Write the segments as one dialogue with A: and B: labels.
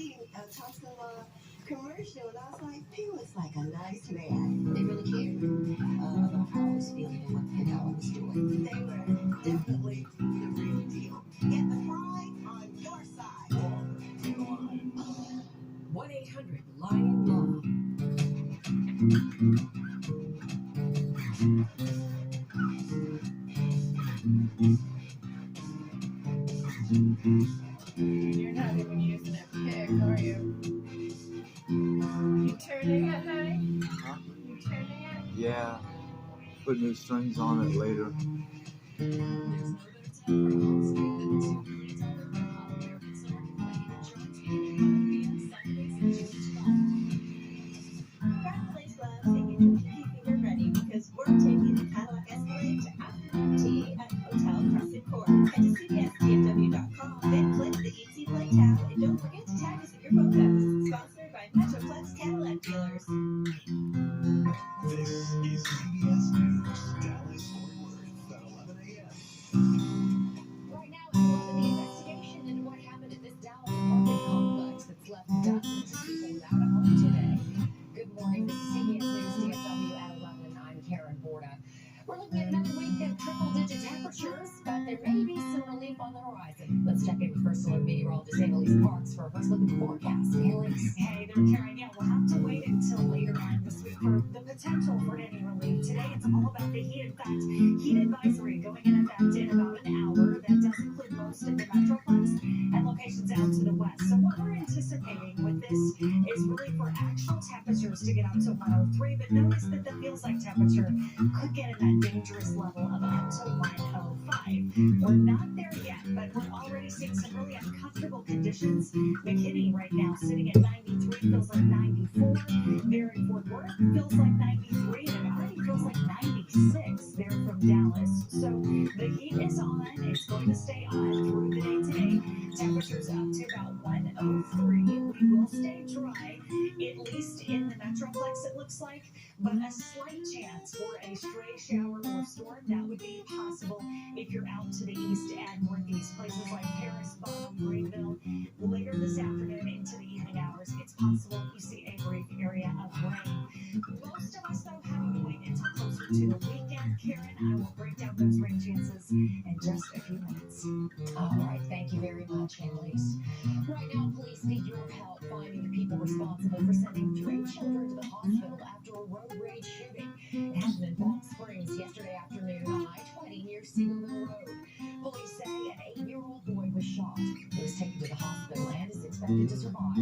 A: seen a Tesla commercial, and I was like, he looks like a nice man. They really cared about how I was feeling and how I was doing. They were definitely the real deal. Get the pride on your side.
B: 1-800-LION-LAW.
C: You're not even using a pick, are you? You turning it, honey?
D: Huh?
C: You turning it?
D: Yeah. Put new strings on it later.
B: There's no better time for a holiday than to retailer for Hall American Summer Complete Insurance beginning at 5 p.m. Saturdays and June 12th.
A: Travelers Love take your keeping her ready because we're taking the Cadillac Escalade to afternoon tea at Hotel Crescent Court. Head to cbsdfw.com, then click the yyza101 tab, and don't forget to tag us in your photos. Sponsored by Metroplex Cadillac Dealers.
E: This is CBS News, Dallas Fort Worth at 11 a.m.
B: Right now, we're in the investigation into what happened at this Dallas apartment complex that's left dozens of people without a home today. Good morning, this is CBS News, DFW at 11. I'm Karen Borda. We're looking at another week of triple-digit temperatures, but there may be some relief on the horizon. Let's check in with First Alert meteorologist Annalise Parks for a first look at the forecast. Annalise.
F: Hey there, Karen. Yeah, we'll have to wait until later on this week for the potential for any relief. Today, it's all about the heat. In fact, heat advisory going in effect in about an hour. That does include most of the Metroplex and locations out to the west. So what we're anticipating with this is really for actual temperatures to get up to 103. But notice that the feels like temperature could get in that dangerous level of up to 105. We're not there yet, but we're already seeing some really uncomfortable conditions. McKinney right now sitting at 93, feels like 94. There in Fort Worth feels like 93, and it already feels like 96 there from Dallas. So the heat is on. It's going to stay on through the day today. Temperatures up to about 103. We will stay dry, at least in the Metroplex, it looks like, but a slight chance for a stray shower or storm that would be possible if you're out to the east and northeast, places like Paris, Bonham, Greenville. Later this afternoon into the evening hours, it's possible you see a brief area of rain. Most of us, though, having to wait until closer to the weekend. Karen, I will break down those rain chances in just a few minutes.
B: All right, thank you very much, Annalise. Right now, police need your help finding the people responsible for sending 3 children to the hospital after a road rage shooting. It happened in Palm Springs yesterday afternoon on I-20 near Cedarville Road. Police say an 8-year-old boy was shot. He was taken to the hospital and is expected to survive.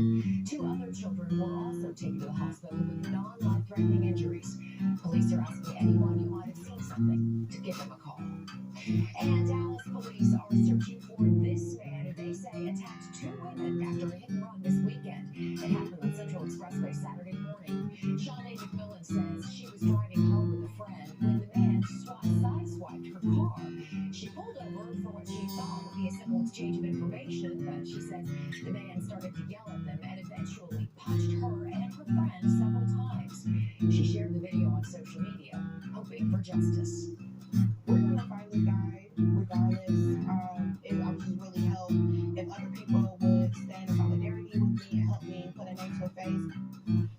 B: 2 other children were also taken to the hospital with non-life-threatening injuries. Police are asking anyone who might have seen something to give them a call. And Dallas police are searching for this man who they say attacked 2 women after a hit and run this weekend. It happened on Central Expressway Saturday morning. Shawnee McMillan says she was driving home with a friend when the man sideswiped her car. She pulled over for what she thought would be a simple exchange of information, but she says the man started to yell at them and eventually punched her and her friend several times. She shared the video on social media, hoping for justice.
G: We're gonna find the guy regardless. I would just really help if other people would stand in solidarity with me and help me put a name to a face.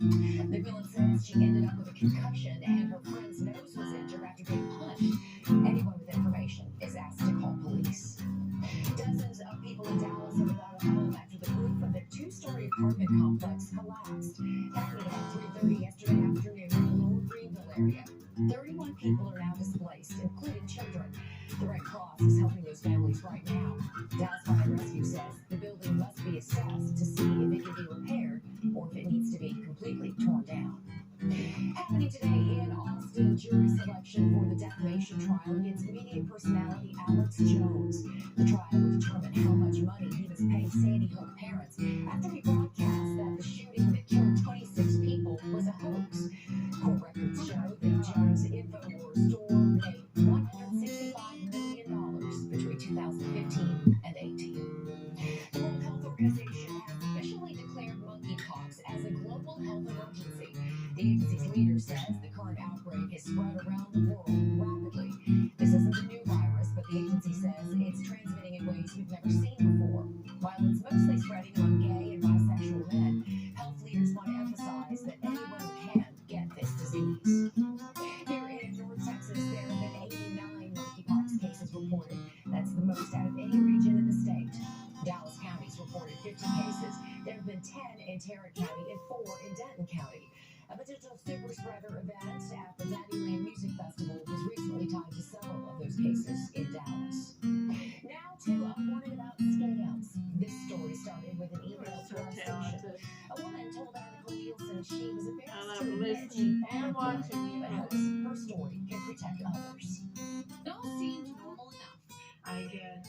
B: McMillan says she ended up with a concussion and her friend's nose was injured after being punched. Anyone with information is asked to call police. Dozens of people in Dallas are without a home after the roof of their 2-story apartment complex collapsed. Happened about 3:30 yesterday afternoon in the lower Greenville area. 31 people are now displaced, including children. The Red Cross is helping those families right now. Dallas Fire and Rescue says the building must be assessed to see if it can be repaired or if it needs to be completely torn down. Happening today in Austin, jury selection for the defamation trial against media personality Alex Jones. The trial will determine how much money he must pay Sandy Hook parents after he broadcast that the shooting that killed 26 people was a hoax. Court records show that Jones' InfoWars store made $165 million between 2015 and 18. The World Health Organization has officially declared monkeypox as a global health emergency. The agency's leader says the current outbreak has spread around the world rapidly. This isn't a new virus, but the agency says it's transmitting in ways we've never seen before. While it's mostly spreading among gay and bisexual cases. There have been 10 in Tarrant County and 4 in Denton County. A potential super spreader event at the Daddyland Music Festival was recently tied to several of those cases in Dallas. Now to a warning about scams. This story started with an email to our station.
C: talented.
B: A woman told Article Nielsen she was
C: I
B: embarrassed
C: love
B: to admit
C: listening
B: she
C: and watching you.
B: but hopes her story can protect others.
A: It all seemed normal enough.
H: I get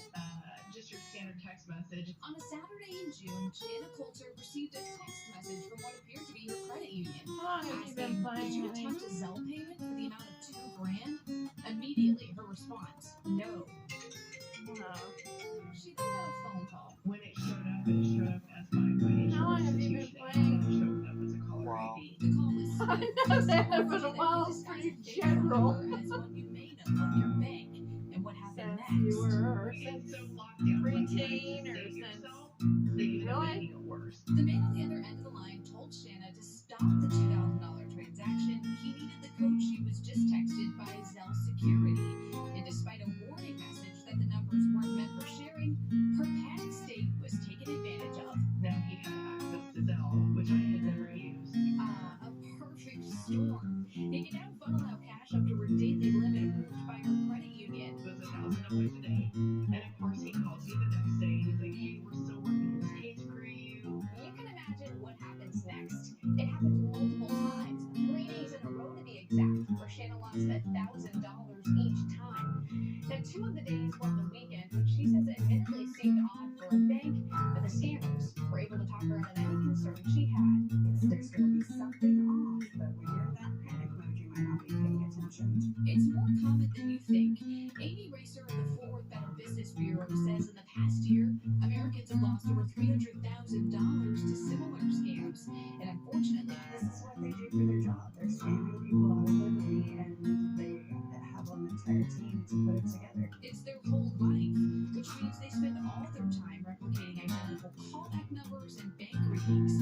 H: just your standard text message.
A: On a Saturday in June, Shanna Coulter received a text message from what appeared to be her credit union.
C: How long have you been
A: Asking,
C: playing,
A: did you
C: honey?
A: attempt a Zelle payment for the amount of $2,000? Immediately, her response, no.
C: Wow.
A: She then got a phone call.
H: When it showed up as my financial
C: How long have you been
H: institution,
C: playing?
H: it showed up as a caller
D: Wow.
H: ID.
A: The call was
C: I know that, but a while is pretty general.
A: as one you may know of your bank. And what happened
C: Since
A: next?
C: you were
H: It's
C: since
H: so locked down. Like,
C: preteen or
H: save
C: since
H: yourself, they even
C: really?
H: make it worse.
A: The man on the other end of the line told Shanna to stop the $2,000 transaction. He needed the code she was just texted by Zelle Security. And despite a warning message that the numbers weren't meant for sharing, her panic state was taken advantage of.
H: Now he had access to Zelle, which I had never used.
A: A perfect storm. He can now funnel out cash up to her daily limit approved by her credit union.
H: It was $1,000 a day. And of course he called me the next day and he's like, hey, we're still working this case for you.
B: You can imagine what happens next. It happened multiple times, 3 days in a row to be exact, where Shanna lost $1,000 each time. Now, 2 of the days were on the weekend, which she says admittedly seemed odd for a bank, but the scammers were able to talk her out of any concern she had.
F: There's going to be something off, but when you're in that panic mode, you might not be paying attention.
A: It's more common than you think. Amy Racer of the Fort Worth Better Business Bureau says in the past year, Americans have lost over $300,000 to similar scams. And unfortunately,
F: This is what they do for their job. They're scamming people out of liberty, and they have an entire team to put it together.
A: it's their whole life, which means they spend all their time replicating identical callback numbers and bank readings.